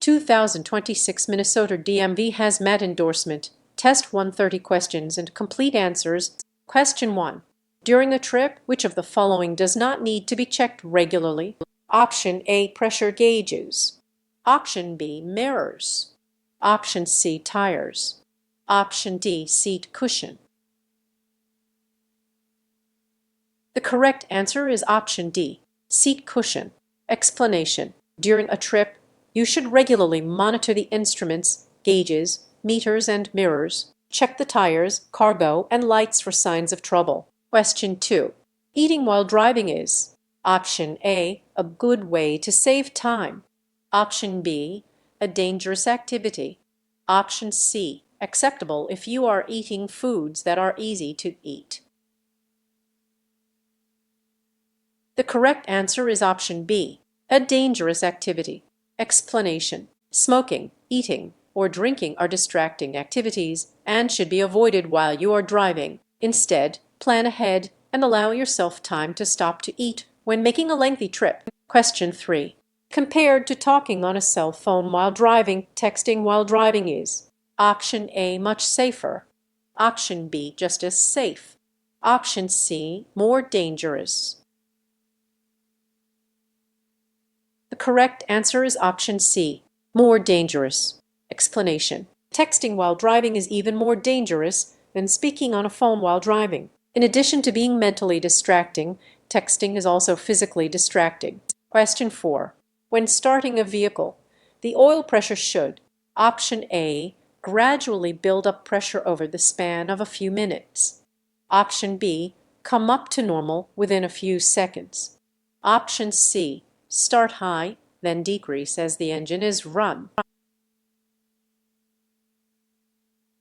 2026 Minnesota DMV HazMat Endorsement. Test 130 questions and complete answers. Question 1. During a trip, which of the following does not need to be checked regularly? Option A, pressure gauges. Option B, mirrors. Option C, tires. Option D, seat cushion. The correct answer is option D, seat cushion. Explanation. During a trip, you should regularly monitor the instruments, gauges, meters, and mirrors. Check the tires, cargo, and lights for signs of trouble. Question 2. Eating while driving is option A, a good way to save time. Option B, a dangerous activity. Option C, acceptable if you are eating foods that are easy to eat. The correct answer is option B, a dangerous activity. Explanation. Smoking, eating, or drinking are distracting activities and should be avoided while you are driving. Instead, plan ahead and allow yourself time to stop to eat when making a lengthy trip. Question 3. Compared to talking on a cell phone while driving, texting while driving is option A, much safer. Option B, just as safe. Option C, more dangerous. The correct answer is option C, more dangerous. Explanation. Texting while driving is even more dangerous than speaking on a phone while driving. In addition to being mentally distracting, texting is also physically distracting. Question 4. When starting a vehicle, the oil pressure should option A, gradually build up pressure over the span of a few minutes. Option B, come up to normal within a few seconds. Option C, start high, then decrease as the engine is run.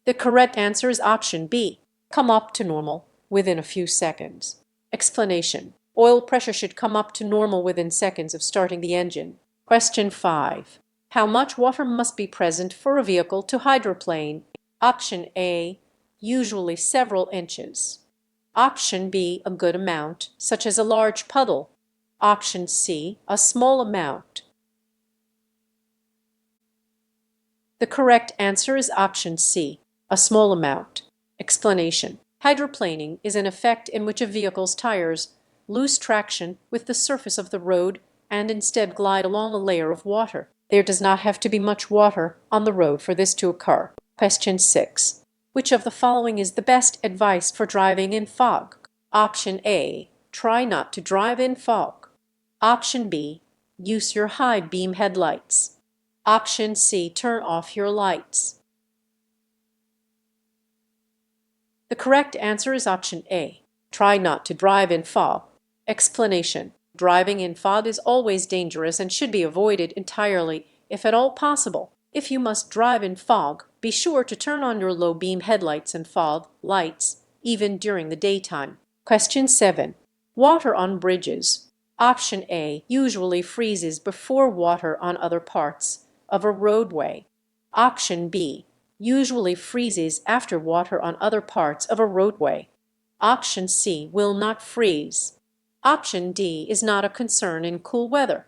The correct answer is option B, come up to normal within a few seconds. Explanation. Oil pressure should come up to normal within seconds of starting the engine. Question 5. How much water must be present for a vehicle to hydroplane? Option A, usually several inches. Option B, a good amount, such as a large puddle. Option C, a small amount. The correct answer is option C, a small amount. Explanation. Hydroplaning is an effect in which a vehicle's tires lose traction with the surface of the road and instead glide along a layer of water. There does not have to be much water on the road for this to occur. Question 6. Which of the following is the best advice for driving in fog? Option A, try not to drive in fog. Option B, use your high beam headlights. Option C, turn off your lights. The correct answer is option A, try not to drive in fog. Explanation. Driving in fog is always dangerous and should be avoided entirely, if at all possible. If you must drive in fog, be sure to turn on your low beam headlights and fog lights, even during the daytime. Question 7. Water on bridges. Option A, usually freezes before water on other parts of a roadway. Option B, usually freezes after water on other parts of a roadway. Option C, will not freeze. Option D is not a concern in cool weather.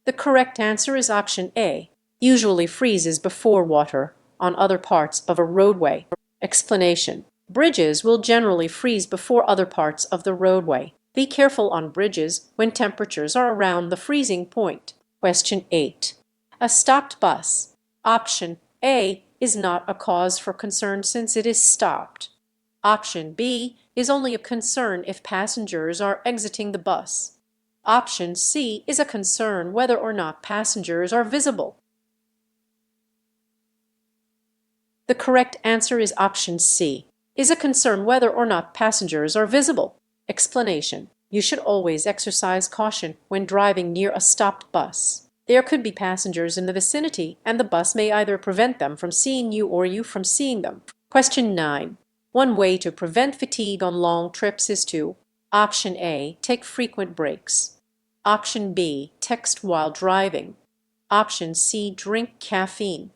The correct answer is option A, usually freezes before water on other parts of a roadway. Explanation. Bridges will generally freeze before other parts of the roadway. Be careful on bridges when temperatures are around the freezing point. Question 8. A stopped bus. Option A is not a cause for concern since it is stopped. Option B is only a concern if passengers are exiting the bus. Option C is a concern whether or not passengers are visible. The correct answer is option C, is a concern whether or not passengers are visible. Explanation. You should always exercise caution when driving near a stopped bus. There could be passengers in the vicinity, and the bus may either prevent them from seeing you or you from seeing them. Question 9. One way to prevent fatigue on long trips is to option A, take frequent breaks. Option B, text while driving. Option C, drink caffeine.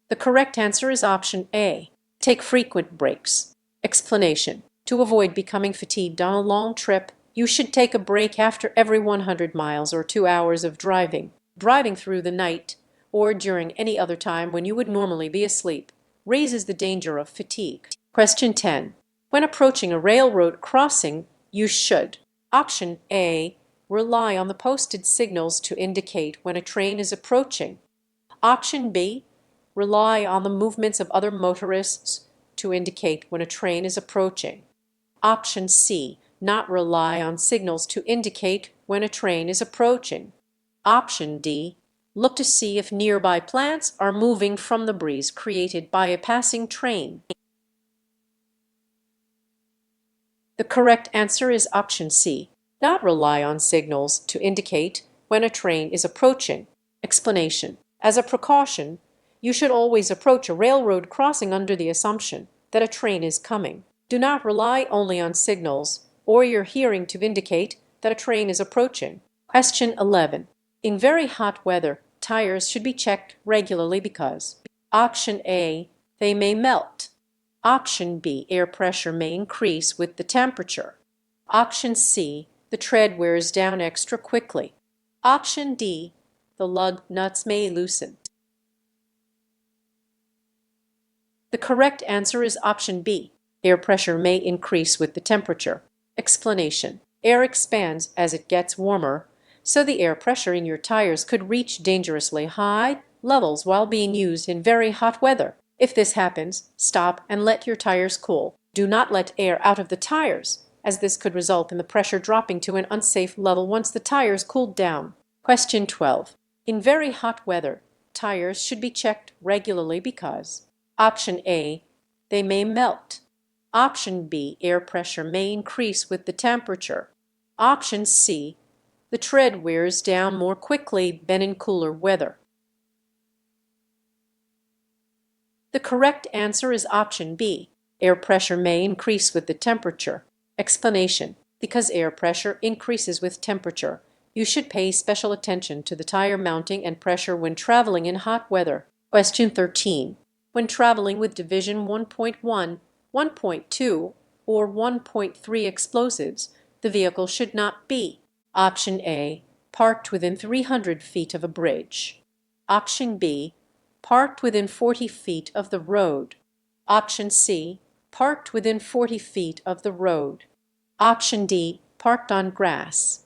The correct answer is option A, take frequent breaks. Explanation. To avoid becoming fatigued on a long trip, You should take a break after every 100 miles or 2 hours of driving. Driving through the night or during any other time when you would normally be asleep raises the danger of fatigue. Question 10. When approaching a railroad crossing, you should: Option A. Rely on the posted signals to indicate when a train is approaching. Option B. Rely on the movements of other motorists to indicate when a train is approaching. Option C. Not rely on signals to indicate when a train is approaching. Option D. Look to see if nearby plants are moving from the breeze created by a passing train. The correct answer is option C. Not rely on signals to indicate when a train is approaching. Explanation: as a precaution, you should always approach a railroad crossing under the assumption that a train is coming. Do not rely only on signals or your hearing to indicate that a train is approaching. Question 11. In very hot weather, tires should be checked regularly because: Option A. They may melt. Option B. Air pressure may increase with the temperature. Option C. The tread wears down extra quickly. Option D. The lug nuts may loosen. The correct answer is option B. Air pressure may increase with the temperature. Explanation: air expands as it gets warmer, so the air pressure in your tires could reach dangerously high levels while being used in very hot weather. If this happens, stop and let your tires cool. Do not let air out of the tires, as this could result in the pressure dropping to an unsafe level once the tires cooled down. Question 12. In very hot weather, tires should be checked regularly because: Option A. They may melt. Option B. Air pressure may increase with the temperature. Option C. The tread wears down more quickly than in cooler weather. The correct answer is option B. Air pressure may increase with the temperature. Explanation: because air pressure increases with temperature, you should pay special attention to the tire mounting and pressure when traveling in hot weather. Question 13. When traveling with Division 1.1, 1.2, or 1.3 explosives, the vehicle should not be: Option A. Parked within 300 feet of a bridge. Option B. Parked within 40 feet of the road. Option C. Parked within 40 feet of the road. Option D. Parked on grass.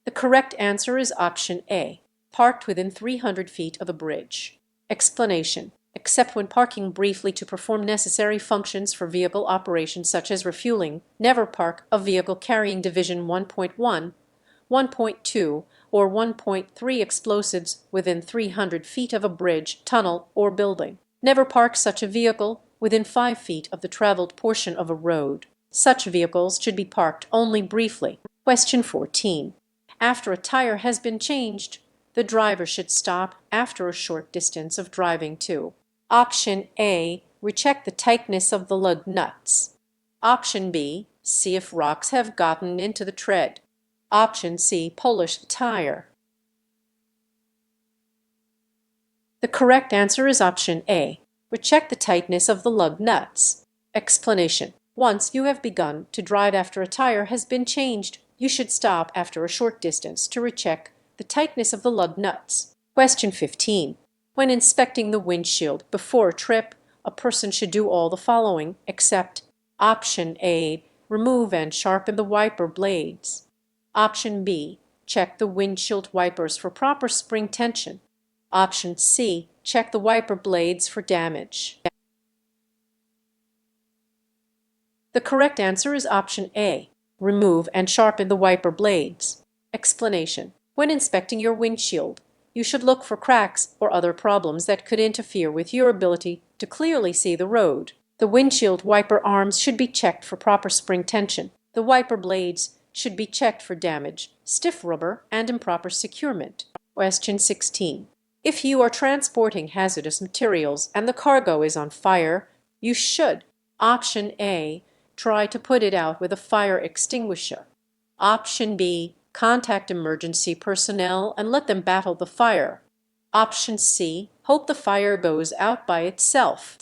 The correct answer is option A. Parked within 300 feet of a bridge. Explanation: except when parking briefly to perform necessary functions for vehicle operation such as refueling, never park a vehicle carrying Division 1.1, 1.2, or 1.3 explosives within 300 feet of a bridge, tunnel, or building. Never park such a vehicle within 5 feet of the traveled portion of a road. Such vehicles should be parked only briefly. Question 14. After a tire has been changed, the driver should stop after a short distance of driving too. Option A. Recheck the tightness of the lug nuts. Option B. See if rocks have gotten into the tread. Option C. Polish the tire. The correct answer is option A. Recheck the tightness of the lug nuts. Explanation: once you have begun to drive after a tire has been changed, you should stop after a short distance to recheck the tightness of the lug nuts. Question 15. When inspecting the windshield before a trip, a person should do all the following except: Option A. Remove and sharpen the wiper blades. Option B. Check the windshield wipers for proper spring tension. Option C. Check the wiper blades for damage. The correct answer is option A. Remove and sharpen the wiper blades. Explanation: when inspecting your windshield, you should look for cracks or other problems that could interfere with your ability to clearly see the road. The windshield wiper arms should be checked for proper spring tension. The wiper blades should be checked for damage, stiff rubber, and improper securement. Question 16. If you are transporting hazardous materials and the cargo is on fire, you should: Option A. Try to put it out with a fire extinguisher. Option B. Contact emergency personnel and let them battle the fire. Option C. Hope the fire goes out by itself.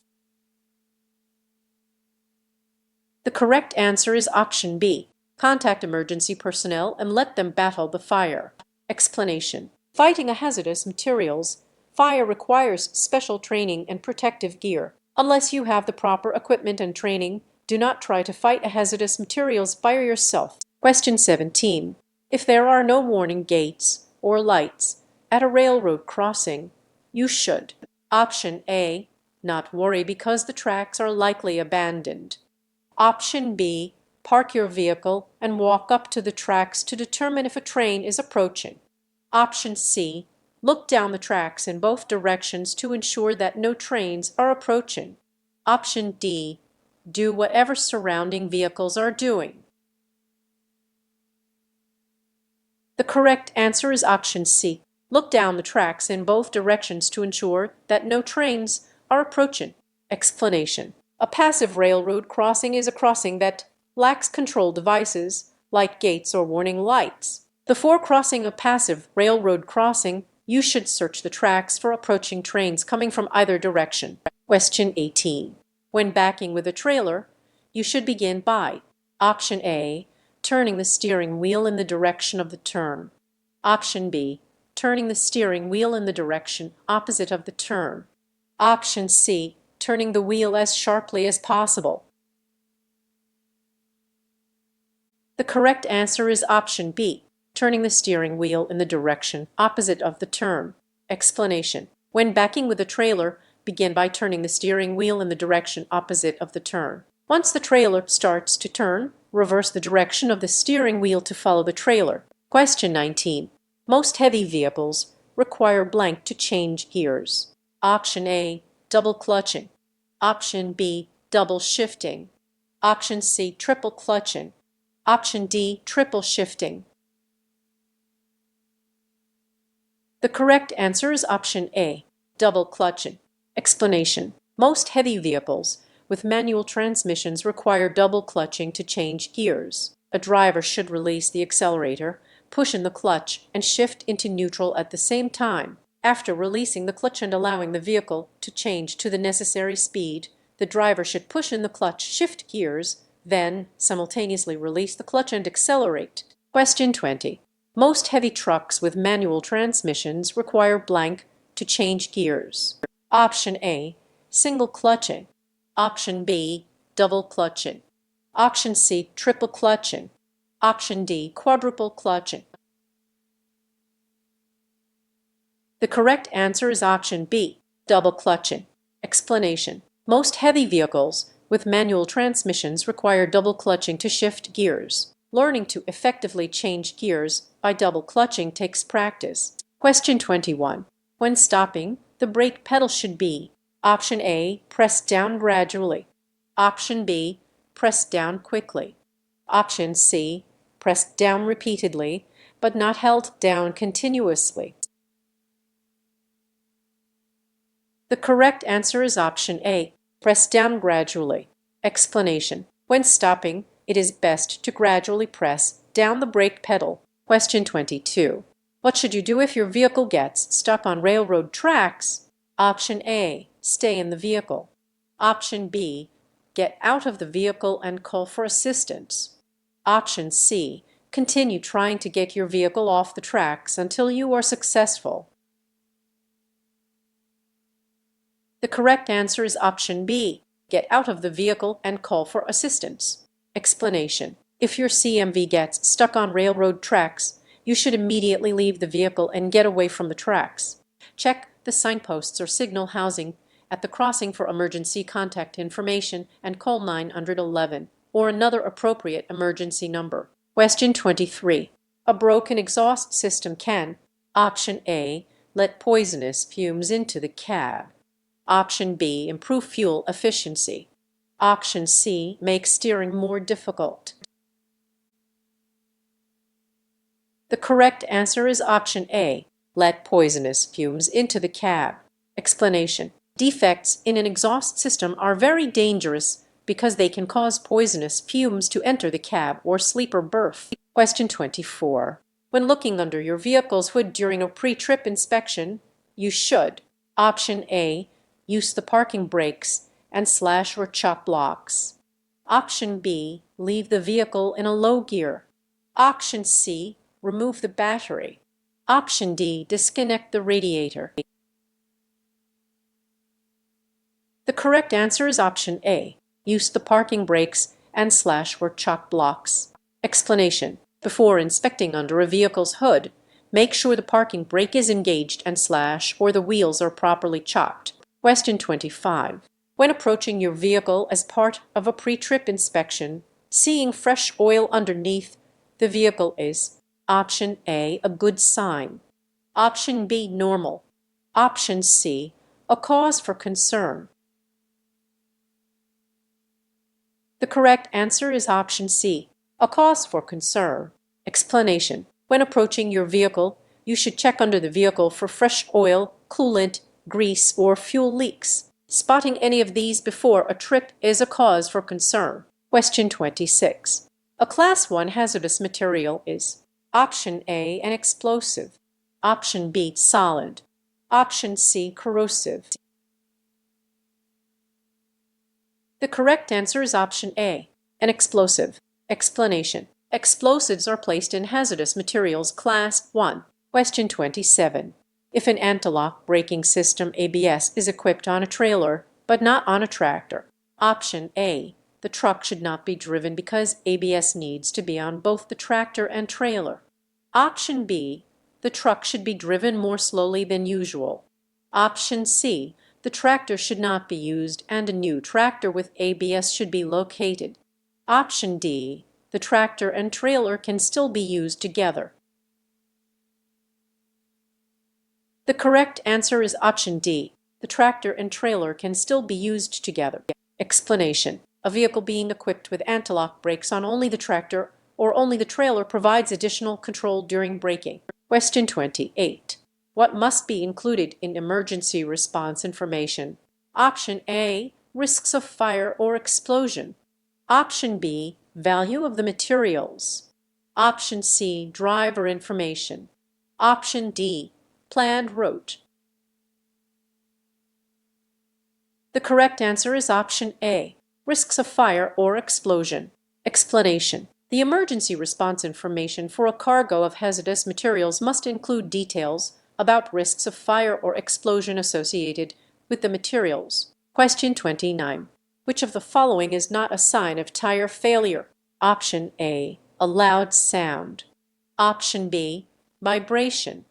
The correct answer is option B. Contact emergency personnel and let them battle the fire. Explanation. Fighting a hazardous materials fire requires special training and protective gear. Unless you have the proper equipment and training, do not try to fight a hazardous materials fire yourself. Question 17. If there are no warning gates or lights at a railroad crossing, you should. Option A. Not worry because the tracks are likely abandoned. Option B. Park your vehicle and walk up to the tracks to determine if a train is approaching. Option C. Look down the tracks in both directions to ensure that no trains are approaching. Option D. Do whatever surrounding vehicles are doing. The correct answer is option C. Look down the tracks in both directions to ensure that no trains are approaching. Explanation. A passive railroad crossing is a crossing that lacks control devices like gates or warning lights. Before crossing a passive railroad crossing, you should search the tracks for approaching trains coming from either direction. Question 18. When backing with a trailer, you should begin by option A. Turning the steering wheel in the direction of the turn. Option B. Turning the steering wheel in the direction opposite of the turn. Option C. Turning the wheel as sharply as possible. The correct answer is option B. Turning the steering wheel in the direction opposite of the turn. Explanation. When backing with a trailer, begin by turning the steering wheel in the direction opposite of the turn. Once the trailer starts to turn, reverse the direction of the steering wheel to follow the trailer. Question 19. Most heavy vehicles require blank to change gears. Option A. Double clutching. Option B. Double shifting. Option C. Triple clutching. Option D. Triple shifting. The correct answer is option A. Double clutching. Explanation. Most heavy vehicles with manual transmissions require double clutching to change gears. A driver should release the accelerator, push in the clutch, and shift into neutral at the same time. After releasing the clutch and allowing the vehicle to change to the necessary speed, the driver should push in the clutch shift gears, then simultaneously release the clutch and accelerate. Question 20. Most heavy trucks with manual transmissions require blank to change gears. Option A. Single clutching. Option B. Double clutching. Option C. Triple clutching. Option D. Quadruple clutching. The correct answer is option B. Double clutching. Explanation. Most heavy vehicles with manual transmissions require double clutching to shift gears. Learning to effectively change gears by double clutching takes practice. Question 21. When stopping, the brake pedal should be option A. Pressed down gradually. Option B. Pressed down quickly. Option C. Pressed down repeatedly, but not held down continuously. The correct answer is option A. Press down gradually. Explanation. When stopping, it is best to gradually press down the brake pedal. Question 22. What should you do if your vehicle gets stuck on railroad tracks? Option A. Stay in the vehicle. Option B. Get out of the vehicle and call for assistance. Option C. Continue trying to get your vehicle off the tracks until you are successful. The correct answer is option B. Get out of the vehicle and call for assistance. Explanation. If your CMV gets stuck on railroad tracks, you should immediately leave the vehicle and get away from the tracks. Check the signposts or signal housing at the crossing for emergency contact information and call 911 or another appropriate emergency number. Question 23. A broken exhaust system can option A. Let poisonous fumes into the cab. Option B. Improve fuel efficiency. Option C. Make steering more difficult. The correct answer is option A. Let poisonous fumes into the cab. Explanation. Defects in an exhaust system are very dangerous because they can cause poisonous fumes to enter the cab or sleeper berth. Question 24. When looking under your vehicle's hood during a pre-trip inspection, you should option A. Use the parking brakes and slash or chop blocks. Option B, leave the vehicle in a low gear. Option C, remove the battery. Option D, disconnect the radiator. The correct answer is option A, use the parking brakes and slash or chock blocks. Explanation: before inspecting under a vehicle's hood, make sure the parking brake is engaged and slash or the wheels are properly chocked. Question 25. When approaching your vehicle as part of a pre-trip inspection, seeing fresh oil underneath the vehicle is option A, a good sign. Option B, normal. Option C, a cause for concern. The correct answer is option C, a cause for concern. Explanation: when approaching your vehicle, you should check under the vehicle for fresh oil, coolant, grease, or fuel leaks. Spotting any of these before a trip is a cause for concern. Question 26. A Class 1 hazardous material is option A, an explosive. Option B, solid. Option C, corrosive. The correct answer is option A, an explosive. Explanation: explosives are placed in hazardous materials class 1. Question 27. If an anti-lock braking system ABS is equipped on a trailer but not on a tractor, option A, the truck should not be driven because ABS needs to be on both the tractor and trailer. Option B, the truck should be driven more slowly than usual. Option C, the tractor should not be used and a new tractor with ABS should be located. Option D, the tractor and trailer can still be used together. The correct answer is option D, the tractor and trailer can still be used together. Explanation: a vehicle being equipped with anti-lock brakes on only the tractor or only the trailer provides additional control during braking. Question 28. What must be included in emergency response information? Option A, risks of fire or explosion. Option B, value of the materials. Option C, driver information. Option D, planned route. The correct answer is option A, risks of fire or explosion. Explanation: the emergency response information for a cargo of hazardous materials must include details about risks of fire or explosion associated with the materials. Question 29. Which of the following is not a sign of tire failure? Option A, a loud sound. Option B, vibration.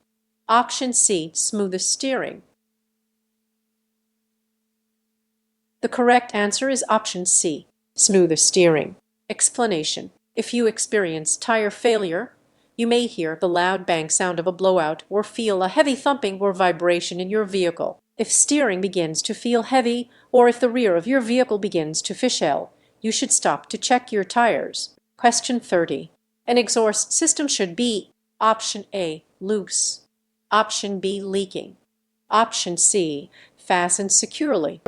Option C, smooth steering. The correct answer is option C, smooth steering. Explanation: if you experience tire failure, you may hear the loud bang sound of a blowout or feel a heavy thumping or vibration in your vehicle. If steering begins to feel heavy or if the rear of your vehicle begins to fishtail, you should stop to check your tires. Question 30. An exhaust system should be option A, loose. Option B, leaking. Option C, fastened securely.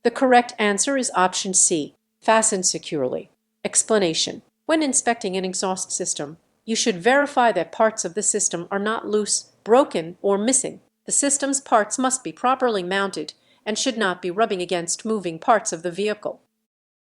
The correct answer is option C, fastened securely. Explanation: when inspecting an exhaust system, you should verify that parts of the system are not loose, broken, or missing. The system's parts must be properly mounted and should not be rubbing against moving parts of the vehicle.